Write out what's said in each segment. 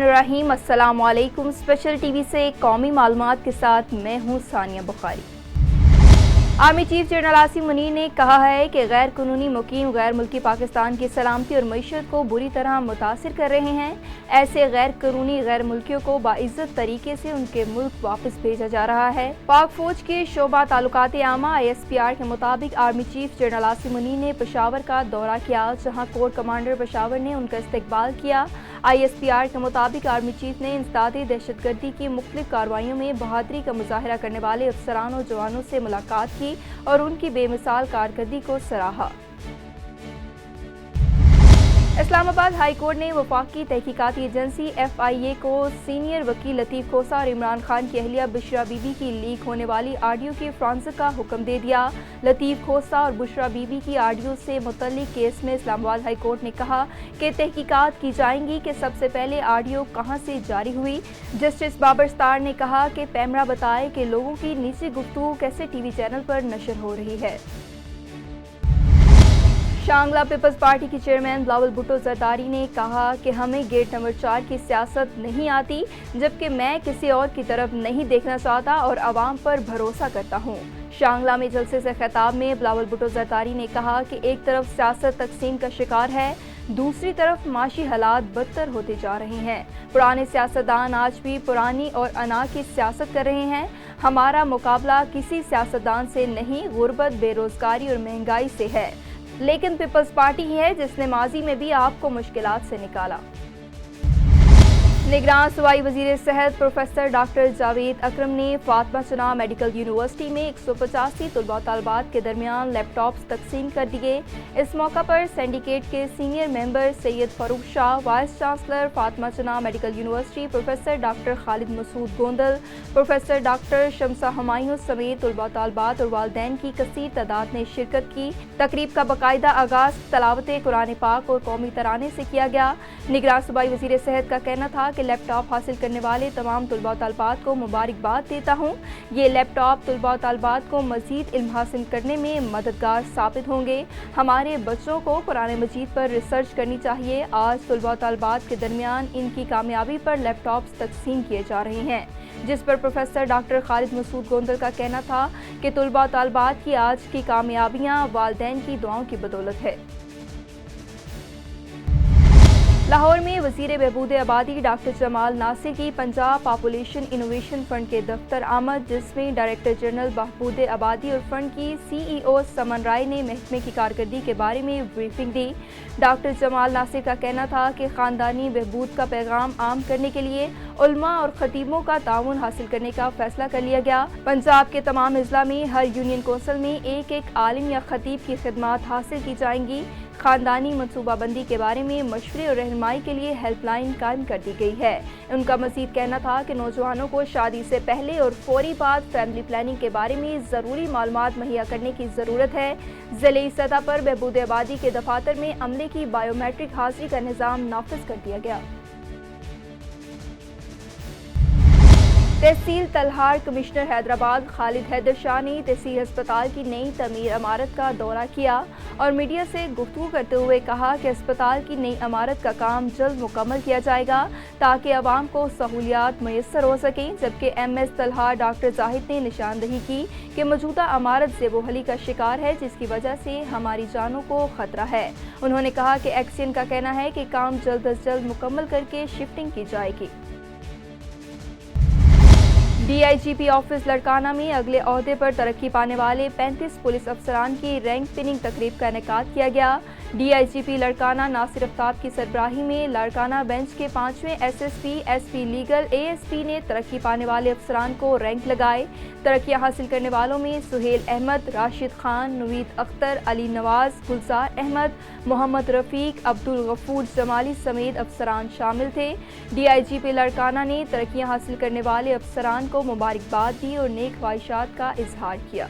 रहीम अस्सलाम वालेकुम। Special TV से कौमी मालूमात के साथ मैं हूँ Sania Bukhari. Army chief general Asim Munir ने कहा है कि गैर कानूनी मुकीम गैर मुल्की पाकिस्तान की सलामती और मईशत को बुरी तरह मुतासिर कर रहे हैं। ऐसे गैर कानूनी गैर मुल्कियों को बाइज्जत तरीके से उनके मुल्क वापस भेजा जा रहा है। पाक फौज के शोबा ताल्लुकात आमा ISPR के मुताबिक army chief general Asim Munir ने पेशावर का दौरा किया, जहाँ कोर कमांडर पेशावर ने उनका इस्तकबाल किया। ISPR के मुताबिक आर्मी चीफ ने इंसदादी दहशतगर्दी की मुख्तलिफ कार्रवाइयों में बहादुरी का मुजाहरा करने वाले अफसरान और जवानों से मुलाकात की और उनकी बेमिसाल कारकर्दगी को सराहा। इस्लामाबाद हाई कोर्ट ने वफाकी तहकीकाती एजेंसी FIA को सीनियर वकील लतीफ़ खोसा और इमरान खान की अहलिया बुशरा बीबी की लीक होने वाली ऑडियो की फॉरेंसिक का हुक्म दे दिया। लतीफ़ खोसा और बुशरा बीबी की ऑडियो से मुतल्लिक केस में इस्लामाबाद हाई कोर्ट ने कहा कि तहकीकात की जाएंगी कि सबसे पहले ऑडियो कहां से जारी हुई। जस्टिस बाबर स्टार ने कहा कि पैमरा बताए कि लोगों की निजी गुफ्तगू कैसे TV चैनल पर नशर हो रही है। शांगला पीपल्स पार्टी की चेयरमैन बिलावल भुट्टो जरदारी ने कहा कि हमें गेट नंबर 4 की सियासत नहीं आती, जबकि मैं किसी और की तरफ नहीं देखना चाहता और आवाम पर भरोसा करता हूँ। शांगला में जलसे से खिताब में बिलावल भुट्टो जरदारी ने कहा कि एक तरफ सियासत तकसीम का शिकार है, दूसरी तरफ माशी हालात बदतर होते जा रहे हैं। पुराने सियासतदान आज भी पुरानी और अना की सियासत कर रहे हैं। हमारा मुकाबला किसी सियासतदान से नहीं, गुर्बत, बेरोजगारी और महंगाई से है, लेकिन पीपल्स पार्टी ही है जिसने माजी में भी आपको मुश्किलात से निकाला। निगरान सूबाई वजीर सेहत प्रोफेसर डॉक्टर जावेद अकरम ने फातिमा चना मेडिकल यूनिवर्सिटी में 185 तलबा तलबात के दरमियान लैपटॉप्स तकसीम कर दिए। इस मौका पर सिंडिकेट के senior member Syed Farooq Shah, vice chancellor Fatima Jinnah medical university professor doctor Khalid Masood Gondal, professor doctor Shamsa Humayun समेत तलबा तलबात और वालदैन की कसीर तादाद ने शिरकत की। तकरीब का बाकायदा आगाज तलावत कुरान पाक और कौमी तराने से किया गया। निगरान सूबाई वजीर सेहत का कहना था कि लैपटॉप हासिल करने वाले तमाम तलबा तलबात को मुबारकबाद देता हूँ। ये लैपटॉप तलबा तलबात को मजीद इल्म हासिल करने में मददगार साबित होंगे। हमारे बच्चों को कुरान मजीद पर रिसर्च करनी चाहिए। आज तलबा तलबात के दरमियान इनकी कामयाबी पर लैपटॉप्स तकसीम किए जा रहे हैं, जिस पर प्रोफेसर डॉक्टर खालिद मसूद गोंदल का कहना था कि तलबा तलबात की आज की कामयाबियाँ वालदैन की दुआओं की बदौलत है। लाहौर में वज़ीर बहबूद आबादी डॉक्टर जमाल नासिर की पंजाब पॉपुलेशन इनोवेशन फंड के दफ्तर आमद, जिसमें डायरेक्टर जनरल बहबूद आबादी और फंड की CEO समन राय ने महकमे की कारकर्दगी के बारे में ब्रीफिंग दी। डॉक्टर जमाल नासिर का कहना था कि ख़ानदानी बहबूद का पैगाम आम करने के लिए उलमा और खतीबों का ताउन हासिल करने का फैसला कर लिया गया। पंजाब के तमाम अजला में हर यूनियन कौंसिल में एक आलिम या खतीब की खिदमात हासिल की जाएंगी। खानदानी मनसूबाबंदी के बारे में मशवरे और रहनुमाई के लिए हेल्पलाइन कायम कर दी गई है। उनका मजीद कहना था कि नौजवानों को शादी से पहले और फौरी बाद फैमिली प्लानिंग के बारे में ज़रूरी मालूमात मुहैया करने की ज़रूरत है। ज़िले सतह पर बहबूद आबादी के दफातर में अमले की बायोमेट्रिक हाजिरी का निज़ाम नाफिज कर दिया गया। तहसील तलहार कमिश्नर हैदराबाद खालिद हैदर शाह ने तहसील अस्पताल की नई तमीर इमारत का दौरा किया और मीडिया से गुफ्तगू करते हुए कहा कि अस्पताल की नई इमारत का काम जल्द मुकम्मल किया जाएगा ताकि आवाम को सहूलियात मैसर हो सकें। जबकि MS तलहार डॉक्टर जाहिद ने निशानदही की कि मौजूदा इमारत ज़ेबोहली का शिकार है, जिसकी वजह से हमारी जानों को खतरा है। उन्होंने कहा कि एक्सियन का कहना है कि काम जल्द अज जल्द मुकम्मल करके शिफ्टिंग की जाएगी। DIGP ऑफिस लड़काना में अगले ओहदे पर तरक्की पाने वाले 35 पुलिस अफसरान की रैंक पिनिंग तकरीब का इनेकाद किया गया। DIGP लड़काना नासिर आफ्ताब की सरबराही में लड़काना बेंच के 5वें SSP, SP लीगल, ASP ने तरक्की पाने वाले अफसरान को रैंक लगाए। तरक्कियाँ हासिल करने वालों में सुहेल अहमद, राशिद खान, नवीद अख्तर, अली नवाज, गुलजार अहमद, मोहम्मद रफ़ीक, अब्दुल गफूर जमाली समेत अफसरान शामिल थे। DIGP लड़काना ने तरक्कियाँ हासिल करने वाले अफसरान को मुबारकबाद दी और नेक ख्वाहिशात का इजहार किया।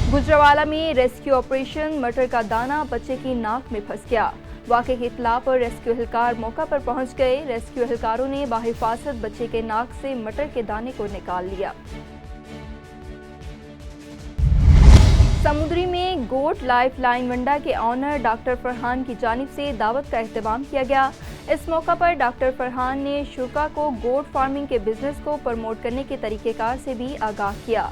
गुजरावाला में रेस्क्यू ऑपरेशन, मटर का दाना बच्चे की नाक में फंस गया। वाक़े की इत्तला पर रेस्क्यू एहलकार मौका पर पहुंच गए। रेस्क्यू एहलकारों ने बाहिफाजत बच्चे के नाक से मटर के दाने को निकाल लिया। समुद्री में गोट लाइफ लाइन वंडा के ऑनर डॉक्टर फरहान की जानिब से दावत का एहतमाम किया गया। इस मौका पर डॉक्टर फरहान ने शुरा को गोट फार्मिंग के बिजनेस को प्रमोट करने के तरीक़ेकार से भी आगाह किया।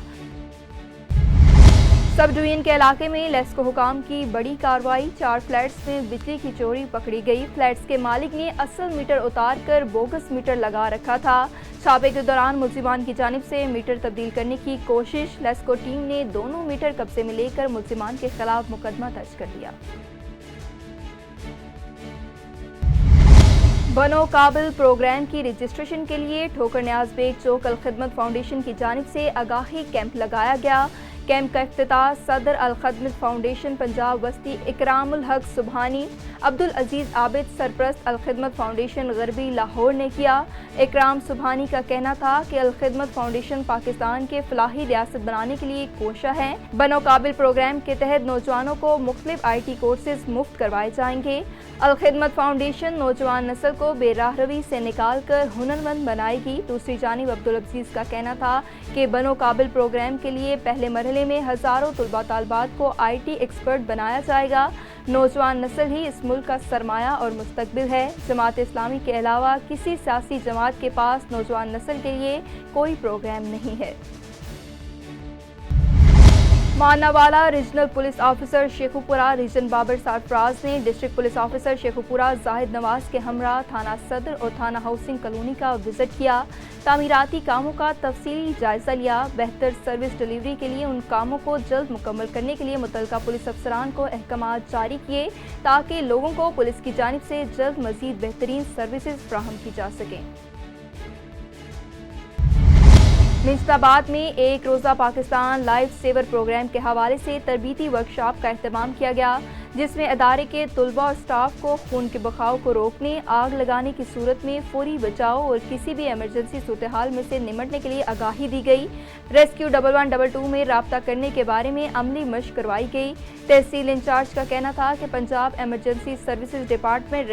सब डिवीजन के इलाके में लेस्को हुकाम की बड़ी कार्रवाई, 4 फ्लैट्स में बिजली की चोरी पकड़ी गई। फ्लैट्स के मालिक ने असल मीटर उतार कर बोगस मीटर लगा रखा था। छापे के दौरान मुलजिमान की जानिब से मीटर तब्दील करने की कोशिश। लेस्को टीम ने दोनों मीटर कब्जे में लेकर मुलजिमान के खिलाफ मुकदमा दर्ज कर लिया। बनो काबिल प्रोग्राम की रजिस्ट्रेशन के लिए ठोकर न्याज बेग चौक अल खिदमत फाउंडेशन की जानिब से आगाही कैंप लगाया गया। कैंप का इफ्तिताह सदर अल खिदमत फाउंडेशन पंजाब वस्ती इकरामुल हक सुबहानी, अब्दुल अजीज आबिद सरप्रस्त अल खिदमत फाउंडेशन गरबी लाहौर ने किया। इकराम सुबहानी का कहना था कि अल खिदमत फाउंडेशन पाकिस्तान के फलाही रियासत बनाने के लिए कोशा है। बनो काबिल प्रोग्राम के तहत नौजवानों को मुख्तलिफ IT कोर्सेज मुफ्त करवाए जाएंगे। अल खिदमत फाउंडेशन नौजवान नस्ल को बेराहरवी से निकाल कर हुनरमंद बनाएगी। दूसरी जानिब अब्दुल अजीज का कहना था कि बनो काबिल प्रोग्राम के लिए पहले मरहले में हज़ारों तुलबा तालबात को IT एक्सपर्ट बनाया जाएगा। नौजवान नस्ल ही इस मुल्क का सरमाया और मुस्तकबिल है। जमात इस्लामी के अलावा किसी सियासी जमात के पास नौजवान नस्ल के लिए कोई प्रोग्राम नहीं है। Manawala regional police officer Sheikhupura region Babar Sarfraz ने district police officer Sheikhupura Zahid Nawaz के हमरा थाना सदर और थाना हाउसिंग कॉलोनी का विजिट किया। तामीराती कामों का तफसीली जायजा लिया। बेहतर सर्विस डिलीवरी के लिए उन कामों को जल्द मुकम्मल करने के लिए मुतल्लिका पुलिस अफसरान को अहकामात जारी किए ताकि लोगों को पुलिस की जानिब से जल्द मजीद बेहतरीन सर्विसेज फराहम की जा सकें। निजामाबाद में एक रोज़ा पाकिस्तान लाइफ सेवर प्रोग्राम के हवाले से तरबीती वर्कशॉप का एहतमाम किया गया, जिसमें अदारे के तुलबा और स्टाफ को खून के बहाव को रोकने, आग लगाने की सूरत में फौरी बचाव और किसी भी इमरजेंसी सूरत हाल में से निमटने के लिए आगाही दी गई। रेस्क्यू 1122 में राब्ता करने के बारे में अमली मशक करवाई गई। तहसील इंचार्ज का कहना था कि पंजाब एमरजेंसी सर्विसेज डिपार्टमेंट